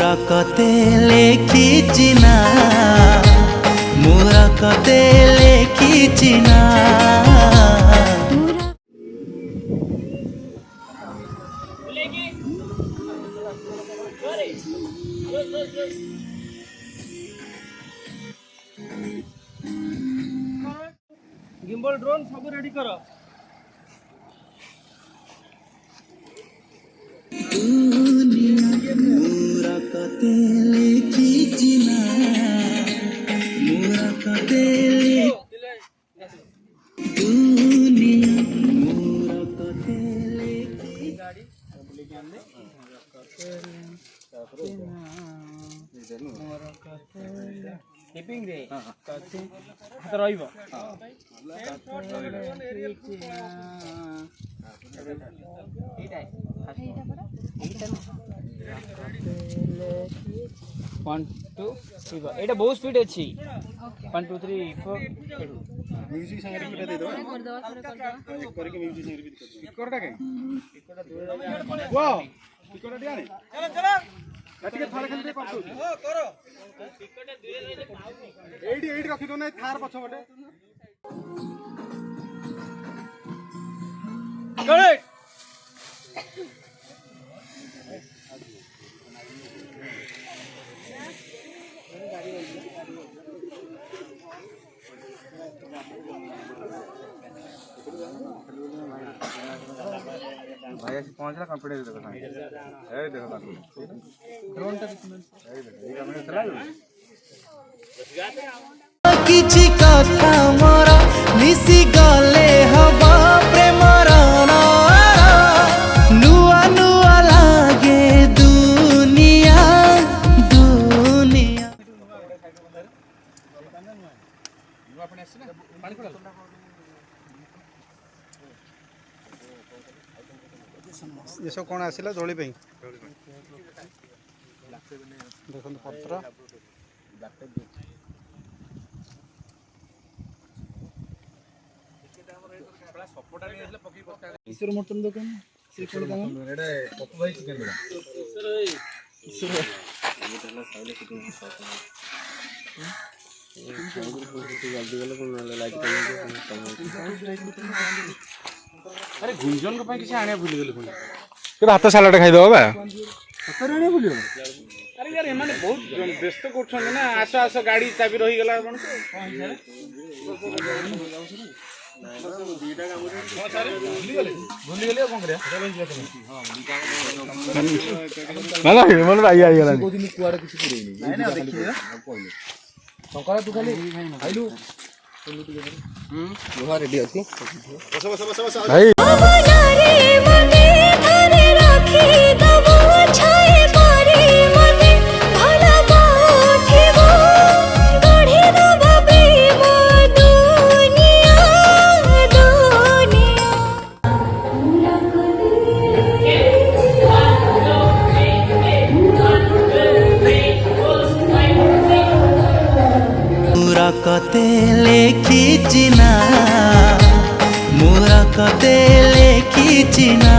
कते लेखिचिना मोरा कते लेखिचिना गिम्बल ड्रोन सब रेडी करो। मोरा कते लेखिचिना मोरा कते दुनिया मोरा कते लेखि गाड़ी लेके आने मोरा कते टिपिंग रे कते हाथ रहइबो वन टू थ्री एटा बहुत स्पीड अछि 1 2 3 4 म्यूजिक संगे रिपीट दे दो एक करके म्यूजिक संगे रिपीट कर दो इकोटा के इकोटा वाओ इकोटा दिया ने चलो चलो गटिके थार खंदे कर दो ओ करो इकोटा दुरे रही पाऊ एडी एडी रखि दो नै थार पछ बटे करेक्ट भाई ऐसे पहुंचला कॉन्फिडेंस देखो ए देखो ड्रोन टा ए कैमरा चला किछि कथा मोरा मिसी गले हवा प्रेमर नुआ नुआ लागे दुनिया दुनिया अपने आसी ना पानी पड़ा ये सब कौन आसिला दोली पे देखो पत्र ईश्वर मटन दुकान से कोन काम एडा पप्पू भाई चिकन बड़ा ईश्वर जल्दी गले कोन लाइट अरे गुंजन को किसी आने भूल गले पुणी भात सालाड खाई दो बा भात आने भूल अरे यार एमाने बहुत व्यस्त करछन ना आस आस गाड़ी चाबी रही गला अपन भूल गले कोन करे ना ना मन आई आई गला को दिन कुआरे किसी करे नहीं ना देखिए कहले शंकर तू खाली आइलू लोहा रेडी अछि बस बस बस बस भाई मनारे मने धरे राखी दबो छाए पारे मने भला बाथिबो गढ़ी दबा प्रेम दुनिया दुनिया मोरा कते लेखिचिना मोरा कते लेखिचिना